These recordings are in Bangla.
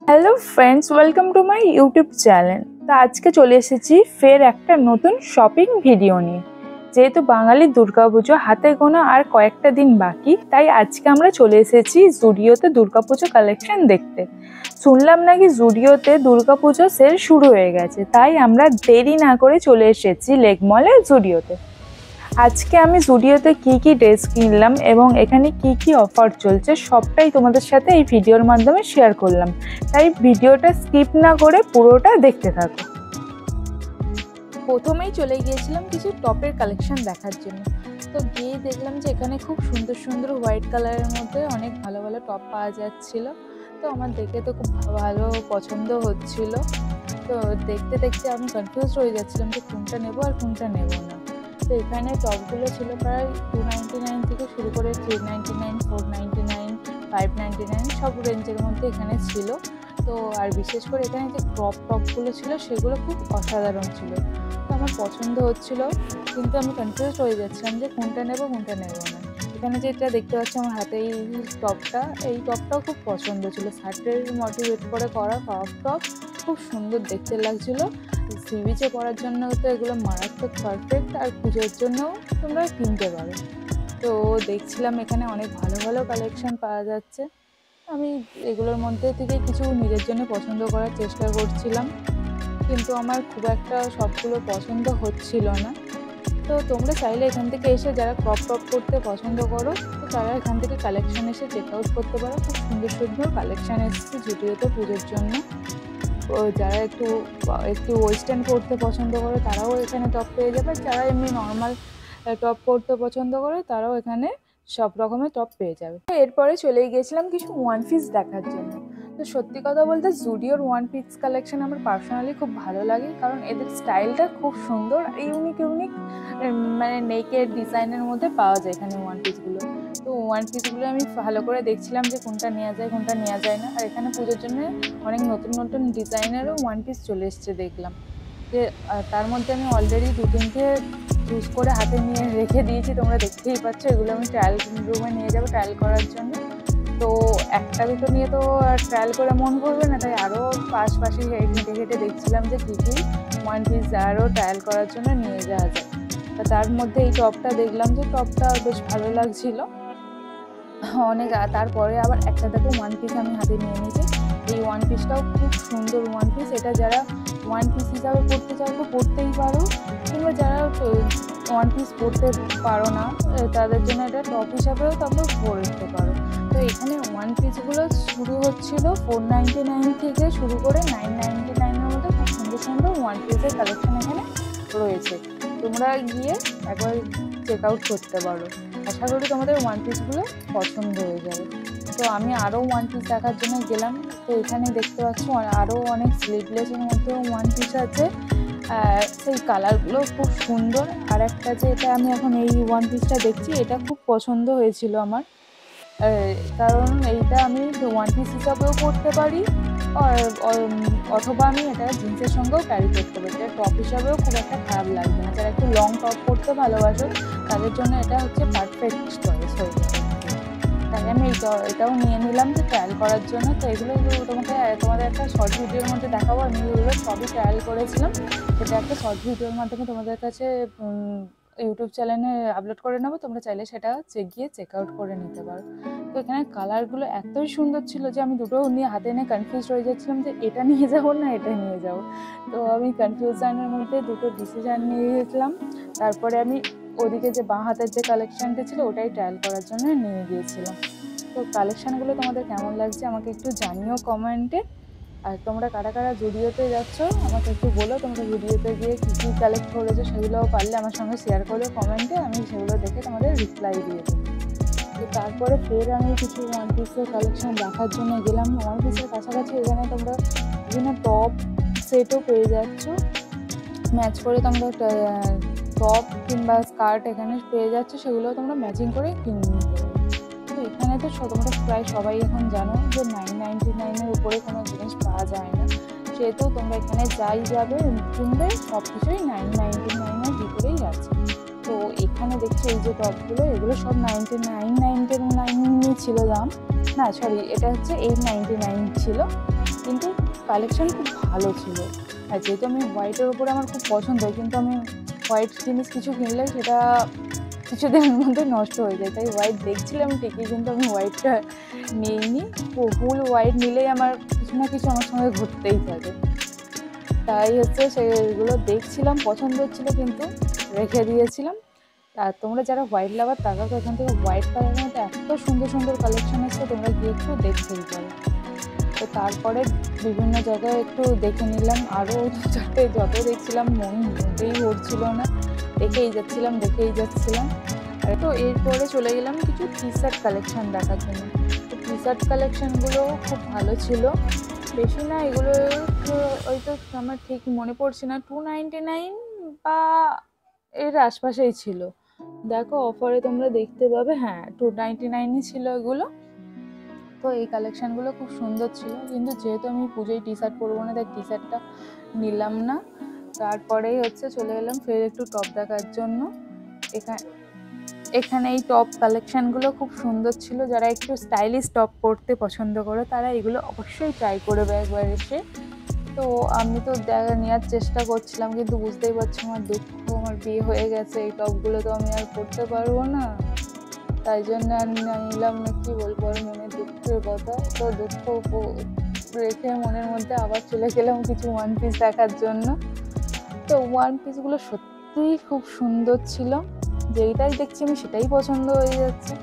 Hello friends, welcome to my YouTube channel. তো আজকে চলে এসেছি ফের একটা নতুন শপিং ভিডিও নিয়ে। যেহেতু বাঙালির দুর্গাপুজো হাতে গোনা আর কয়েকটা দিন বাকি, তাই আজকে আমরা চলে এসেছি জুডিওতে দুর্গাপুজো কালেকশন দেখতে। শুনলাম নাকি জুডিওতে দুর্গাপুজো সেল শুরু হয়ে গেছে, তাই আমরা দেরি না করে চলে এসেছি লেক মলের জুডিওতে। আজকে আমি জুডিওতে কি ড্রেস কিনলাম এবং এখানে কি অফার চলছে সবটাই তোমাদের সাথে এই ভিডিওর মাধ্যমে শেয়ার করলাম, তাই ভিডিওটা স্কিপ না করে পুরোটা দেখতে থাকো। প্রথমেই চলে গিয়েছিলাম কিছু টপের কালেকশন দেখার জন্য। তো গিয়ে দেখলাম যে এখানে খুব সুন্দর সুন্দর হোয়াইট কালারের মধ্যে অনেক ভালো ভালো টপ পাওয়া যাচ্ছিল। তো আমার দেখে তো খুব ভালো পছন্দ হচ্ছিল। তো দেখতে দেখতে আমি কনফিউজ হয়ে যাচ্ছিলাম যে কোনটা নেবো আর কোনটা নেবো না। তো এখানে টপগুলো ছিল প্রায় 299 থেকে শুরু করে 399, 499, 599 সব রেঞ্জের মধ্যে এখানে ছিল। তো আর বিশেষ করে এখানে যে টপগুলো ছিল সেগুলো খুব অসাধারণ ছিল। তো আমার পছন্দ হচ্ছিল, কিন্তু আমি কনফিউজ হয়ে যাচ্ছিলাম যে কোনটা নেবো কোনটা নেবো না। এখানে যেটা দেখতে পাচ্ছি আমার হাতে এই টপটাও খুব পছন্দ ছিল। শার্টের মোটিভেট করে করা টপ খুব সুন্দর দেখতে লাগছিলো। সি বিচে পরার জন্য তো এগুলো মারাত্মক পারফেক্ট, আর পুজোর জন্যও তোমরা কিনতে পারো। তো দেখছিলাম এখানে অনেক ভালো ভালো কালেকশন পাওয়া যাচ্ছে। আমি এগুলোর মধ্যে থেকে কিছু নিজের জন্য পছন্দ করার চেষ্টা করছিলাম, কিন্তু আমার খুব একটা সবগুলো পছন্দ হচ্ছিল না। তো তোমরা চাইলে এখান থেকে এসে যারা ক্রপ টপ করতে পছন্দ করো, তো তারা এখান থেকে কালেকশন এসে চেক আউট করতে পারো। খুব সুন্দর সুন্দর কালেকশান এসেছে জুডিওতে পুজোর জন্য। যারা একটু ওয়েস্টার্ন পরতে পছন্দ করে তারাও এখানে টপ পেয়ে যাবে, যারা এমনি নর্মাল টপ পরতে পছন্দ করে তারাও এখানে সব রকমের টপ পেয়ে যাবে। এরপরে চলে গিয়েছিলাম কিছু ওয়ান পিস দেখার জন্য। তো সত্যি কথা বলতে জুডিওর ওয়ান পিস কালেকশন আমার পার্সোনালি খুব ভালো লাগে, কারণ এদের স্টাইলটা খুব সুন্দর, ইউনিক মানে নেকের ডিজাইনের মধ্যে পাওয়া যায় এখানে ওয়ান পিসগুলো। তো ওয়ান পিসগুলো আমি ভালো করে দেখছিলাম যে কোনটা নেওয়া যায় কোনটা নেওয়া যায় না। আর এখানে পুজোর জন্য অনেক নতুন নতুন ডিজাইনেরও ওয়ান পিস চলে এসছে দেখলাম। যে তার মধ্যে আমি অলরেডি 2-3টে চুজ করে হাতে নিয়ে রেখে দিয়েছি, তোমরা দেখতেই পাচ্ছ। এগুলো আমি ট্রায়াল রুমে নিয়ে যাবো ট্রায়াল করার জন্য। তো একটা দুটো নিয়ে তো ট্রায়াল করে মন করবে না, তাই আরও পাশাপাশি হেঁটে দেখছিলাম যে কী ওয়ান পিস আরও ট্রায়াল করার জন্য নিয়ে যাওয়া যায়। তার মধ্যে এই টপটা দেখলাম যে টপটা বেশ ভালো লাগছিল অনেক। তারপরে আবার একটা দেখো ওয়ান পিস আমি হাতে নিয়ে নিয়েছি। এই ওয়ান পিসটাও খুব সুন্দর ওয়ান পিস। এটা যারা ওয়ান পিস হিসাবে পড়তে চাও তো পড়তেই পারো, কিংবা যারা ওয়ান পিস পড়তে পারো না তাদের জন্য এটা টপ হিসাবেও তোমরা পরতে পারো। তো এখানে ওয়ান পিসগুলো শুরু হচ্ছিল 499 থেকে শুরু করে 999-এর মধ্যে খুব সুন্দর সুন্দর ওয়ান পিসের কালেকশন এখানে রয়েছে। তোমরা গিয়ে একবার চেক আউট করতে পারো। আশা করি তোমাদের ওয়ান পিসগুলো পছন্দ হয়ে যাবে। তো আমি আরও ওয়ান পিস দেখার জন্য গেলাম। তো এখানে দেখতে পাচ্ছ আরও অনেক স্লিভলেসের মধ্যেও ওয়ান পিস আছে। সেই কালারগুলো খুব সুন্দর। আর একটা যে এটা আমি এখন এই ওয়ান পিসটা দেখছি, এটা খুব পছন্দ হয়েছিল আমার, কারণ এইটা আমি ওয়ান পিস হিসাবেও পরতে পারি, অথবা আমি এটা জিন্সের সঙ্গেও ক্যারি করতে পারি। এটা টপ হিসাবেও খুব একটা খারাপ লাগবে না। যারা একটু লং টপ পরতে ভালোবাসো তাদের জন্য এটা হচ্ছে পারফেক্ট চয়েস হয়ে যাবে। তাই আমি এটাও নিয়ে নিলাম যে ট্রায়াল করার জন্য। তো এগুলো তোমাদের একটা শর্ট ভিডিওর মধ্যে দেখাবো। আমি এগুলো সবই ট্রায়াল করেছিলাম, সেটা একটা শর্ট ভিডিওর মাধ্যমে তোমাদের কাছে ইউটিউব চ্যানেলে আপলোড করে নেবো। তোমরা চাইলে সেটা গিয়ে চেক আউট করে নিতে পারো। তো এখানে কালারগুলো এতই সুন্দর ছিল যে আমি দুটো নিয়ে হাতে নিয়ে কনফিউজ হয়ে যাচ্ছিলাম যে এটা নিয়ে যাবো না এটা নিয়ে যাবো। তো আমি কনফিউশনের মধ্যে দুটো ডিসিশান নিয়ে গেছিলাম। তারপরে আমি ওদিকে যে বাঁ হাতের যে কালেকশানটা ছিল ওটাই ট্রায়াল করার জন্য নিয়ে গিয়েছিলাম। তো কালেকশানগুলো তোমাদের কেমন লাগছে আমাকে একটু জানিও কমেন্টে। আর তোমরা কারা কারা জুডিওতে যাচ্ছ আমাকে একটু বলো, তোমরা জুডিওতে গিয়ে কী কালেক্ট করেছো সেগুলোও পারলে আমার সঙ্গে শেয়ার করো কমেন্টে। আমি সেগুলো দেখে তোমাদের রিপ্লাই দিয়ে দেবো। তো তারপরে ফের আমি কিছু ওয়ান পিসের কালেকশন দেখার জন্য গেলাম। ওয়ান পিসের কাছাকাছি এখানে তোমরা বিভিন্ন টপ সেটও পেয়ে যাচ্ছ, ম্যাচ করে তোমরা টপ কিংবা স্কার্ট এখানে পেয়ে যাচ্ছে, সেগুলো তোমরা ম্যাচিং করে কিনে নিতে পারো। তো এখানে তো তোমরা প্রায় সবাই এখন জানো যে 999-এর উপরে কোনো জিনিস পাওয়া যায় না, সেহেতু তোমরা এখানে যাই যাবে কিনবে সব কিছুই 999-এর ভিতরেই আছে। তো এখানে দেখছি এই যে টপগুলো এগুলো সব 99 ছিল দাম, না সরি এটা হচ্ছে 899 ছিল। কিন্তু কালেকশান খুব ভালো ছিল। আর যেহেতু আমি হোয়াইটের ওপরে আমার খুব পছন্দ হয়, কিন্তু আমি হোয়াইট জিনিস কিছু কিনলে সেটা কিছুদিনের মধ্যে নষ্ট হয়ে যায়, তাই হোয়াইট দেখছিলাম ঠিকই, কিন্তু আমি হোয়াইটটা নিইনি। ফুল হোয়াইট নিলেই আমার কিছু না কিছু আমার সঙ্গে ঘুরতেই থাকে, তাই হচ্ছে সেগুলো দেখছিলাম, পছন্দ হচ্ছিলো কিন্তু রেখে দিয়েছিলাম। আর তোমরা যারা হোয়াইট লাভার তারা তো এখান থেকে হোয়াইট কালারের মধ্যে এত সুন্দর সুন্দর কালেকশন এসছে, তোমরা গিয়ে একটু দেখতেই পারো। তো তারপরে বিভিন্ন জায়গায় একটু দেখে নিলাম, আরও চারটে যত দেখছিলাম মোটেই ভরছিল না, দেখেই যাচ্ছিলাম। আর তো এরপরে চলে গেলাম কিছু টি শার্ট কালেকশান দেখার জন্য। তো টি শার্ট কালেকশানগুলো খুব ভালো ছিল, বেশি না, এগুলো হয়তো আমার ঠিক মনে পড়ছে না, 299 বা এর আশপাশেই ছিল। দেখো অফারে তোমরা দেখতে পাবে, হ্যাঁ 299ই ছিল এগুলো। তো এই কালেকশানগুলো খুব সুন্দর ছিল, কিন্তু যেহেতু আমি পুজোয় টি শার্ট পরবো না, তাই টি শার্টটা নিলাম না। তারপরেই হচ্ছে চলে এলাম ফের একটু টপ দেখার জন্য। এখানে এই টপ কালেকশানগুলো খুব সুন্দর ছিল, যারা একটু স্টাইলিশ টপ পরতে পছন্দ করে তারা এগুলো অবশ্যই ট্রাই করবে একবার এসে। তো আমি তো নেওয়ার চেষ্টা করছিলাম, কিন্তু বুঝতেই পারছি আমার দুঃখ, আমার বিয়ে হয়ে গেছে, এই টপগুলো তো আমি আর পরতে পারবো না, তাই জন্য আর নিলাম না। কি বলবো, আর মনে দুঃখের কথা। তো দুঃখ রেখে মনের মধ্যে আবার চলে গেলাম কিছু ওয়ান পিস দেখার জন্য। তো ওয়ান পিসগুলো সত্যিই খুব সুন্দর ছিল, যেইটাই দেখছি আমি সেটাই পছন্দ হয়ে যাচ্ছে,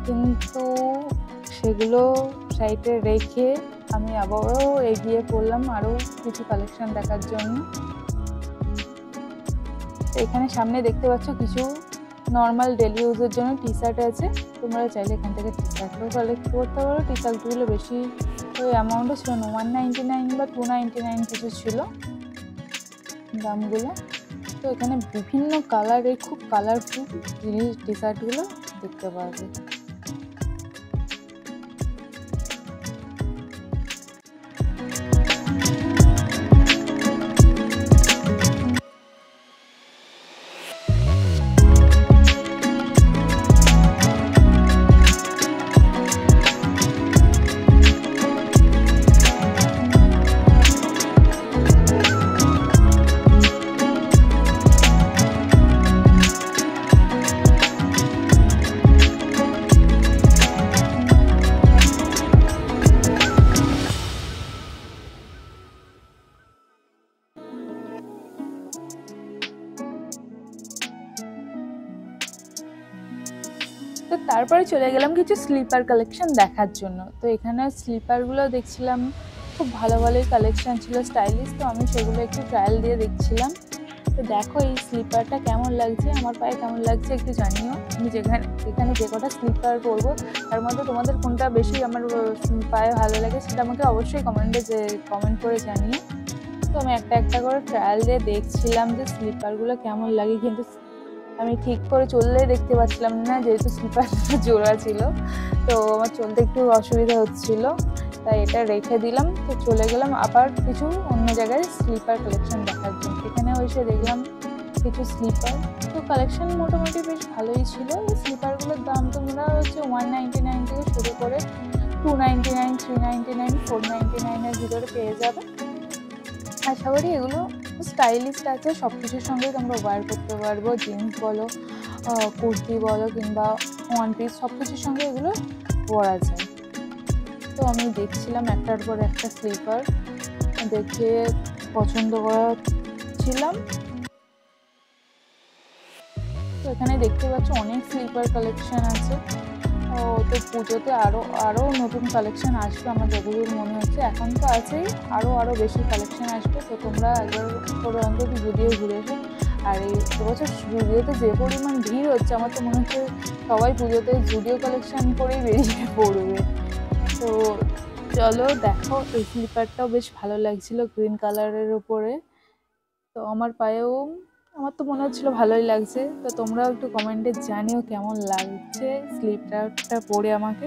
কিন্তু সেগুলো সাইডে রেখে আমি আবারও এগিয়ে পড়লাম আরও কিছু কালেকশন দেখার জন্য। এখানে সামনে দেখতে পাচ্ছ কিছু নর্মাল ডেলি ইউজের জন্য টি শার্ট আছে, তোমরা চাইলে এখান থেকে টি শার্টও কালেক্ট করতে পারো। টি শার্টগুলো বেশি ওই অ্যামাউন্টও ছিল না, 199 বা 299 কিছু ছিল দামগুলো। তো এখানে বিভিন্ন কালারের খুব কালারফুল জিনিস টি শার্টগুলো দেখতে পারবে। তো তারপরে চলে গেলাম কিছু স্লিপার কালেকশন দেখার জন্য। তো এখানে স্লিপারগুলো দেখছিলাম, খুব ভালো ভালোই কালেকশন ছিল স্টাইলিশ, তো আমি সেগুলো একটু ট্রায়াল দিয়ে দেখছিলাম। তো দেখো এই স্লিপারটা কেমন লাগছে, আমার পায়ে কেমন লাগছে একটু জানিও। আমি এখানে যে কটা স্লিপার পরবো তার মধ্যে তোমাদের কোনটা বেশি আমার পায়ে ভালো লাগে সেটা আমাকে অবশ্যই কমেন্ট করে জানিও। তো আমি একটা একটা করে ট্রায়াল দিয়ে দেখছিলাম যে স্লিপারগুলো কেমন লাগে, কিন্তু আমি ঠিক করে চললে দেখতে পাচ্ছিলাম না, যেহেতু স্লিপারটা জোড়া ছিল, তো আমার চলতে একটু অসুবিধা হচ্ছিল, তাই এটা রেখে দিলাম। তো চলে গেলাম আবার কিছু অন্য জায়গায় স্লিপার কালেকশন দেখার জন্য। এখানে এসে দেখলাম কিছু স্লিপার, তো কালেকশন মোটামুটি বেশ ভালোই ছিল। এই স্লিপারগুলোর দাম তোমরা হচ্ছে 199 থেকে শুরু করে 299, 399, 499 ভিতরে পেয়ে যাবে। আশা করি এগুলো স্টাইলিশ আছে, সব কিছুর সঙ্গেই তোমরা ওয়্যার করতে পারবো, জিন্স বলো, কুর্তি বলো কিংবা ওয়ান পিস, সব কিছুর সঙ্গে এগুলো পরা যায়। তো আমি দেখছিলাম একটার পর একটা স্লিপার, দেখে পছন্দ করেছিলাম। তো এখানে দেখতে পাচ্ছ অনেক স্লিপার কালেকশন আছে। তো পুজোতে আরও নতুন কালেকশন আসবে আমার যতদূর মনে হচ্ছে, এখন তো আছেই, আরও বেশি কালেকশন আসবে। তো তোমরা একবার করে অন্তত জুডিও ঘুরে এসো। আর এই বছর জুডিওতে যে পরিমাণ ভিড় হচ্ছে, আমার তো মনে হচ্ছে সবাই পুজোতে জুডিও কালেকশন করেই বেরিয়ে পড়বে। তো চলো দেখো, এই স্লিপারটাও বেশ ভালো লাগছিল গ্রিন কালারের উপরে। তো আমার তো মনে হচ্ছিলো ভালোই লাগছে। তো তোমরাও একটু কমেন্টে জানিও কেমন লাগছে স্লিপারটা পরে আমাকে।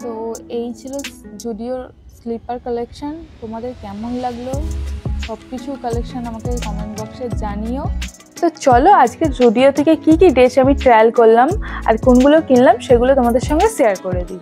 তো এই ছিল জুডিওর স্লিপার কালেকশন, তোমাদের কেমন লাগলো সব কিছু কালেকশন আমাকে কমেন্ট বক্সে জানিও। তো চলো আজকে জুডিও থেকে কি ড্রেস আমি ট্রায়াল করলাম আর কোনগুলো কিনলাম সেগুলো তোমাদের সঙ্গে শেয়ার করে দিই।